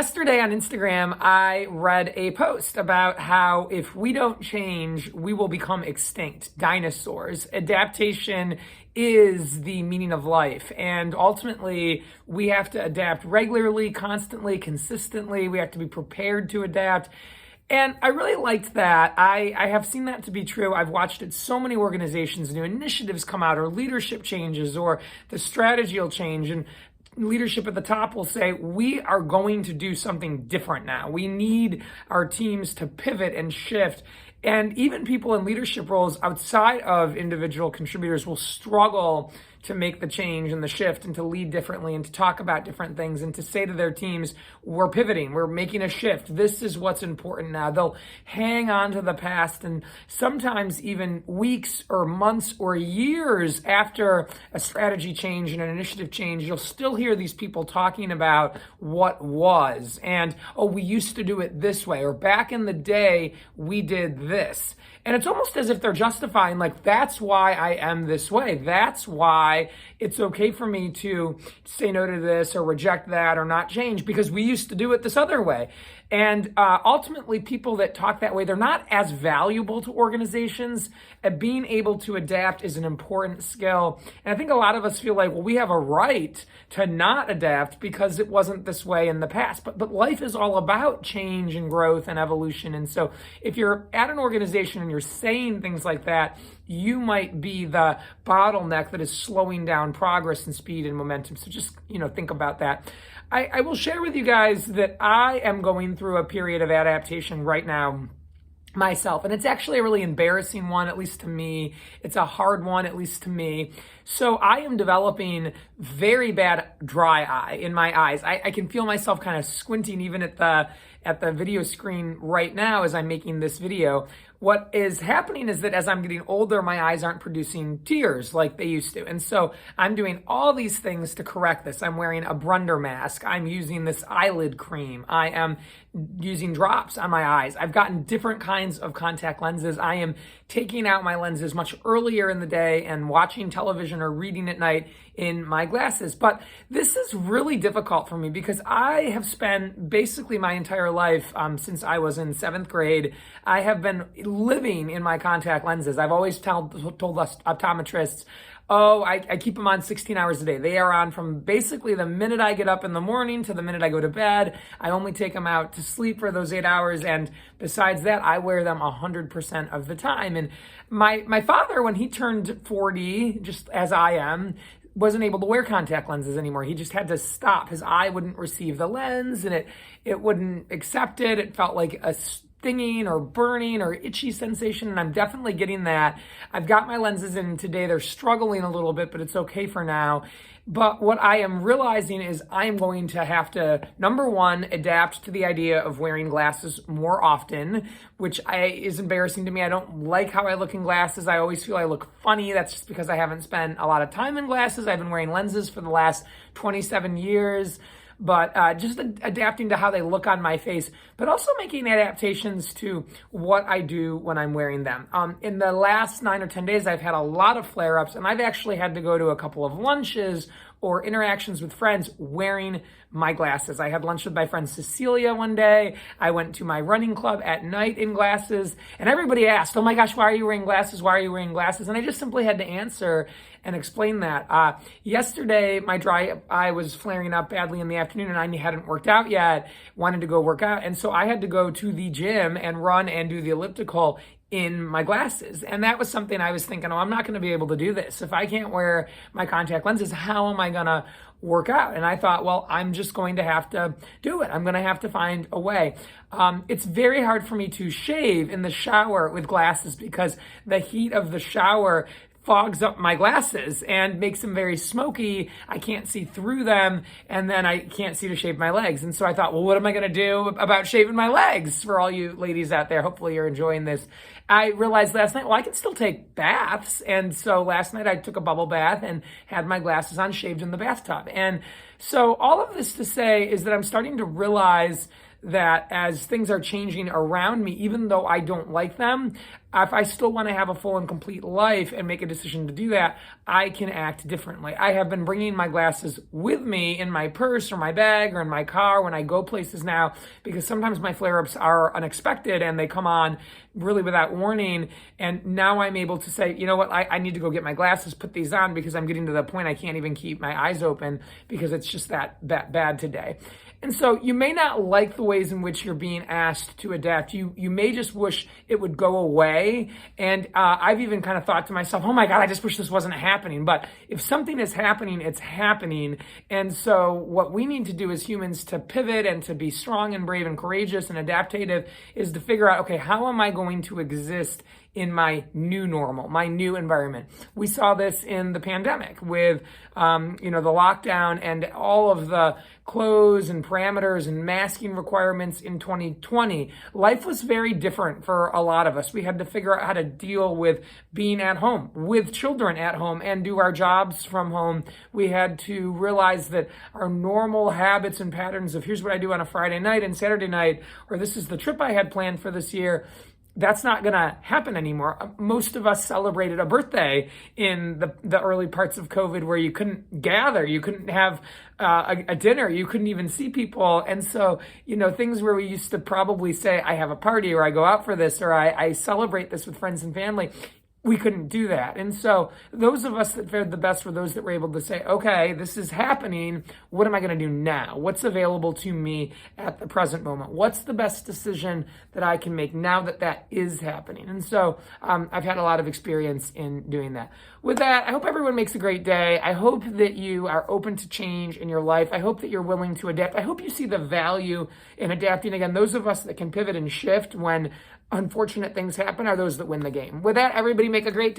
Yesterday on Instagram, I read a post about how if we don't change, we will become extinct, dinosaurs. Adaptation is the meaning of life. And ultimately, we have to adapt regularly, constantly, consistently. We have to be prepared to adapt. And I really liked that. I have seen that to be true. I've watched it so many organizations, new initiatives come out, or leadership changes, or the strategy will change. And leadership at the top will say, we are going to do something different now. We need our teams to pivot and shift. And even people in leadership roles outside of individual contributors will struggle to make the change and the shift and to lead differently and to talk about different things and to say to their teams, we're pivoting, we're making a shift. This is what's important now. They'll hang on to the past, and sometimes even weeks or months or years after a strategy change and an initiative change, you'll still hear these people talking about what was and, oh, we used to do it this way, or back in the day, we did this. And it's almost as if they're justifying, like, that's why I am this way. That's why it's okay for me to say no to this or reject that or not change because we used to do it this other way. And ultimately, people that talk that way, they're not as valuable to organizations. Being able to adapt is an important skill. And I think a lot of us feel like, well, we have a right to not adapt because it wasn't this way in the past. But life is all about change and growth and evolution. And so if you're at an organization and you're saying things like that, you might be the bottleneck that is slowing down progress and speed and momentum. So just, think about that. I will share with you guys that I am going through a period of adaptation right now myself. And it's actually a really embarrassing one, at least to me. It's a hard one, at least to me. So I am developing very bad dry eye in my eyes. I can feel myself kind of squinting even at the video screen right now as I'm making this video. What is happening is that as I'm getting older, my eyes aren't producing tears like they used to. And so I'm doing all these things to correct this. I'm wearing a brunder mask. I'm using this eyelid cream. I am using drops on my eyes. I've gotten different kinds of contact lenses. I am taking out my lenses much earlier in the day and watching television or reading at night in my glasses. But this is really difficult for me because I have spent basically my entire life, since I was in 7th grade, I have been living in my contact lenses. I've always told us optometrists, I keep them on 16 hours a day. They are on from basically the minute I get up in the morning to the minute I go to bed. I only take them out to sleep for those 8 hours. And besides that, I wear them 100% of the time. And my father, when he turned 40, just as I am, wasn't able to wear contact lenses anymore. He just had to stop. His eye wouldn't receive the lens and it wouldn't accept it. It felt like a stinging or burning or itchy sensation, and I'm definitely getting that. I've got my lenses in today. They're struggling a little bit, but it's okay for now. But what I am realizing is I'm going to have to, number one, adapt to the idea of wearing glasses more often, which is embarrassing to me. I don't like how I look in glasses. I always feel I look funny. That's just because I haven't spent a lot of time in glasses. I've been wearing lenses for the last 27 years. But just adapting to how they look on my face, but also making adaptations to what I do when I'm wearing them. In the last 9 or 10 days, I've had a lot of flare-ups, and I've actually had to go to a couple of lunches or interactions with friends wearing my glasses. I had lunch with my friend Cecilia one day. I went to my running club at night in glasses, and everybody asked, oh my gosh, why are you wearing glasses? Why are you wearing glasses? And I just simply had to answer and explain that. Yesterday, my dry eye was flaring up badly in the afternoon, and I hadn't worked out yet, wanted to go work out. And so I had to go to the gym and run and do the elliptical in my glasses. And that was something I was thinking, I'm not going to be able to do this. If I can't wear my contact lenses, how am I going to work out? And I thought, well, I'm just going to have to do it. I'm going to have to find a way. It's very hard for me to shave in the shower with glasses because the heat of the shower fogs up my glasses and makes them very smoky. I can't see through them, and then I can't see to shave my legs. And so I thought, well, what am I going to do about shaving my legs? For all you ladies out there, hopefully you're enjoying this. I realized last night, well, I can still take baths. And so last night I took a bubble bath and had my glasses on, shaved in the bathtub. And so all of this to say is that I'm starting to realize that as things are changing around me, even though I don't like them, if I still want to have a full and complete life and make a decision to do that, I can act differently. I have been bringing my glasses with me in my purse or my bag or in my car when I go places now, because sometimes my flare-ups are unexpected and they come on really without warning. And now I'm able to say, you know what, I need to go get my glasses, put these on, because I'm getting to the point I can't even keep my eyes open because it's just that bad today. And so you may not like the ways in which you're being asked to adapt. You may just wish it would go away. And I've even kind of thought to myself, oh my God, I just wish this wasn't happening. But if something is happening, it's happening. And so what we need to do as humans to pivot and to be strong and brave and courageous and adaptive is to figure out, okay, how am I going to exist in my new normal, my new environment? We saw this in the pandemic with, the lockdown and all of the clothes and parameters and masking requirements in 2020. Life was very different for a lot of us. We had to figure out how to deal with being at home, with children at home, and do our jobs from home. We had to realize that our normal habits and patterns of here's what I do on a Friday night and Saturday night, or this is the trip I had planned for this year, that's not going to happen anymore. Most of us celebrated a birthday in the early parts of COVID where you couldn't gather, you couldn't have a dinner, you couldn't even see people. And so, things where we used to probably say, I have a party or I go out for this or I celebrate this with friends and family, we couldn't do that. And so those of us that fared the best were those that were able to say, okay, this is happening. What am I going to do now? What's available to me at the present moment? What's the best decision that I can make now that that is happening? And so I've had a lot of experience in doing that. With that, I hope everyone makes a great day. I hope that you are open to change in your life. I hope that you're willing to adapt. I hope you see the value in adapting. Again, those of us that can pivot and shift when unfortunate things happen are those that win the game. With that, everybody make a great day.